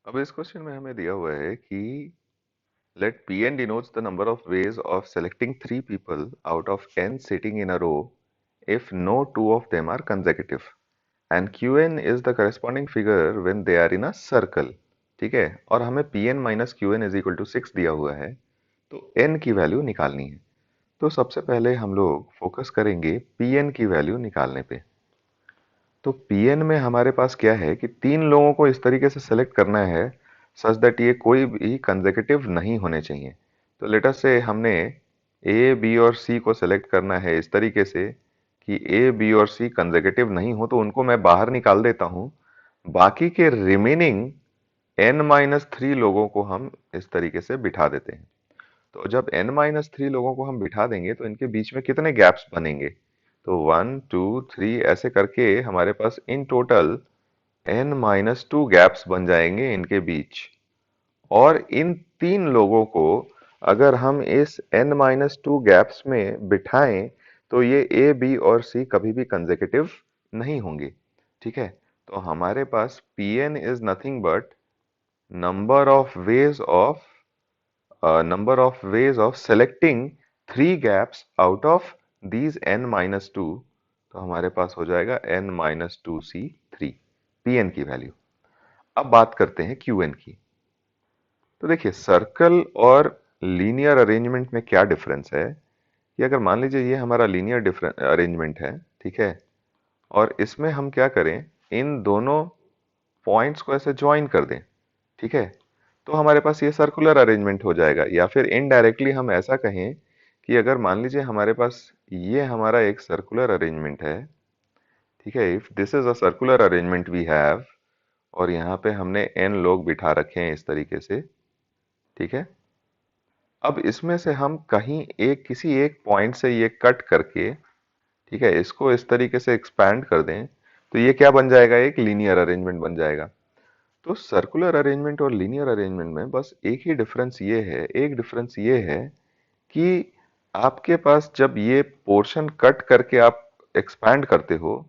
अब इस क्वेश्चन में हमें दिया हुआ है कि let Pn denotes the number of ways of selecting three people out of n sitting in a row if no two of them are consecutive and Qn is the corresponding figure when they are in a circle। ठीक है, और हमें Pn minus Qn is equal to 6 दिया हुआ है, तो n की value निकालनी है। तो सबसे पहले हम लोग फोकस करेंगे Pn की वैल्यू निकालने पे। तो Pn में हमारे पास क्या है कि तीन लोगों को इस तरीके से सेलेक्ट करना है सच दैट ये कोई भी कंसेक्यूटिव नहीं होने चाहिए। तो लेट अस से हमने ए, बी और सी को सेलेक्ट करना है इस तरीके से कि ए, बी और सी कंसेक्यूटिव नहीं हो, तो उनको मैं बाहर निकाल देता हूं। बाकी के रिमेनिंग n माइनस थ्री लोगों को हम इस तरीके से बिठा देते हैं। तो जब n माइनस थ्री लोगों को हम बिठा देंगे तो इनके बीच में कितने गैप्स बनेंगे? तो 1 2 3 ऐसे करके हमारे पास in total n minus two gaps बन जाएंगे इनके बीच। और इन तीन लोगों को अगर हम इस n माइनस टू गैप्स में बिठाएं तो ये a, b और c कभी भी कंसेक्यूटिव नहीं होंगे। ठीक है, तो हमारे पास Pn is nothing but number of ways of selecting three gaps out of these n minus two. तो हमारे पास हो जाएगा n minus two c three, Pn की वैल्यू। अब बात करते हैं Qn की। तो देखिए, सर्कल और लीनियर अरेंजमेंट में क्या डिफरेंस है कि अगर मान लीजिए ये हमारा लीनियर अरेंजमेंट है, ठीक है, और इसमें हम क्या करें, इन दोनों पॉइंट्स को ऐसे ज्वाइन कर दें, ठीक है, तो हमारे पास ये सर्कुलर अरेंजमेंट हो जाएगा। या फिर इनडायरेक्टली हम ऐसा कहें कि अगर मान लीजिए हमारे पास ये हमारा एक सर्कुलर अरेंजमेंट है, ठीक है, if this is a circular arrangement we have, और यहाँ पे हमने n लोग बिठा रखे हैं इस तरीके से, ठीक है। अब इसमें से हम कहीं एक किसी एक पॉइंट से ये कट करके, ठीक है, इसको इस तरीके से एक्सपैंड कर दें तो ये क्या बन जाएगा, एक लीनियर अरेंजमेंट बन जाएगा। तो सर्कुलर अरेंजमेंट और लीनियर अरेंजमेंट में बस एक ही डिफरेंस ये है, एक डिफरेंस ये है कि आपके पास जब ये पोर्शन कट करके आप एक्सपैंड करते हो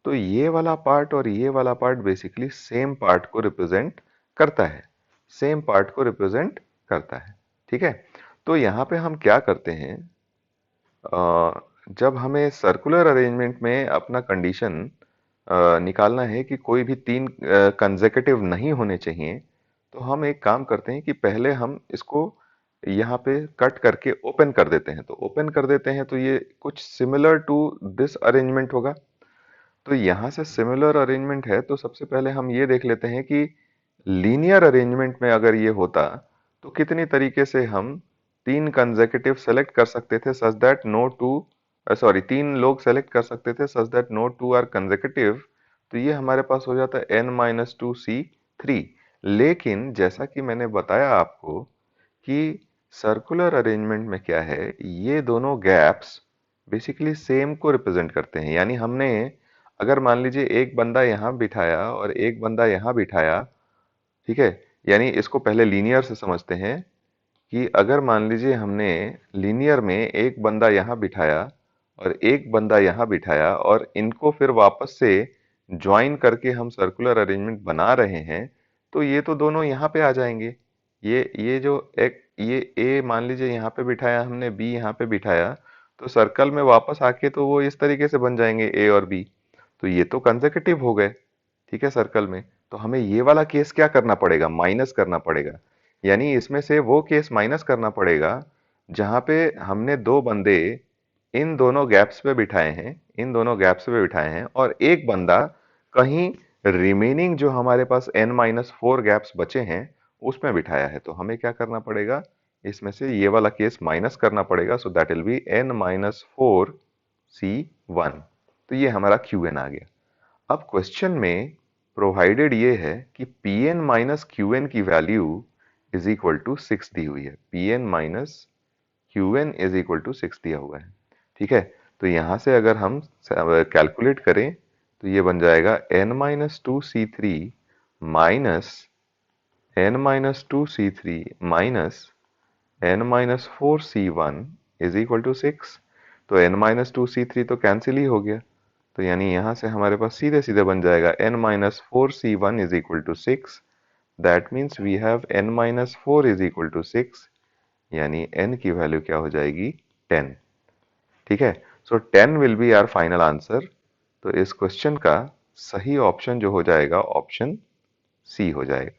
तो ये वाला पार्ट और ये वाला पार्ट बेसिकली सेम पार्ट को रिप्रेजेंट करता है, सेम पार्ट को रिप्रेजेंट करता है। ठीक है, तो यहाँ पे हम क्या करते हैं, जब हमें सर्कुलर अरेंजमेंट में अपना कंडीशन निकालना है कि कोई भी तीन कंसेक्यूटिव नहीं होने चाहिए, तो हम एक काम करते हैं कि पहले हम इसको यहाँ पे कट करके ओपन कर देते हैं। तो ओपन कर देते हैं तो ये कुछ सिमिलर टू दिस अरेंजमेंट होगा। तो यहाँ से सिमिलर अरेंजमेंट है, तो सबसे पहले हम ये देख लेते हैं कि लीनियर अरेंजमेंट में अगर ये होता तो कितनी तरीके से हम तीन कंसेक्यूटिव सेलेक्ट कर सकते थे such that no two, sorry, तीन लोग सेलेक्ट कर सकते थे such that no two are consecutive. तो ये हमारे पास हो जाता है n minus two C three. लेकिन जैसा कि मैंने बताया आपको कि सर्कुलर अरेंजमेंट में क्या है, ये दोनों गैप्स बेसिकली सेम को रिप्रेजेंट करते हैं। यानी हमने अगर मान लीजिए एक बंदा यहाँ बिठाया और एक बंदा यहाँ बिठाया, ठीक है, यानी इसको पहले लीनियर से समझते हैं कि अगर मान लीजिए हमने लीनियर में एक बंदा यहाँ बिठाया और एक बंदा यहाँ बिठाया और इनको फिर वापस से ज्वाइन करके हम सर्कुलर अरेंजमेंट बना रहे हैं, तो ये तो दोनों यहाँ पे आ जाएंगे। ये जो एक ये ए मान लीजिए यहाँ पे बिठाया हमने, बी यहाँ पे बिठाया, तो सर्कल में वापस आके तो वो इस तरीके से बन जाएंगे ए और बी। तो ये तो कंसेक्यूटिव हो गए, ठीक है, सर्कल में। तो हमें ये वाला केस क्या करना पड़ेगा, माइनस करना पड़ेगा। यानी इसमें से वो केस माइनस करना पड़ेगा जहां पे हमने दो बंदे इन दोनों गैप्स पे बिठाए हैं, इन दोनों गैप्स पे बिठाए हैं, और एक बंदा कहीं रिमेनिंग जो हमारे पास n माइनस फोर गैप्स बचे हैं उसमें बिठाया है। तो हमें क्या करना पड़ेगा, इसमें से ये वाला केस माइनस करना पड़ेगा। So that will be n minus four C one. तो ये हमारा Qn आ गया। अब क्वेश्चन में प्रोवाइडेड ये है कि Pn माइनस Qn की वैल्यू इज इक्वल टू 6 दी हुई है। Pn minus Qn is equal to 6 दिया हुआ है, ठीक है। तो यहां से अगर हम कैलकुलेट करें तो ये बन जाएगा n minus two C three minus n minus two C three minus n minus four C one is equal to 6। तो n minus two C three तो कैंसिल ही हो गया। तो यानी यहां से हमारे पास सीधे सीधे बन जाएगा n minus four C one is equal to 6 that means we have n minus four is equal to 6, यानी n की वैल्यू क्या हो जाएगी 10। ठीक है, so 10 will be our final answer. तो इस क्वेश्चन का सही ऑप्शन जो हो जाएगा ऑप्शन सी हो जाएगा।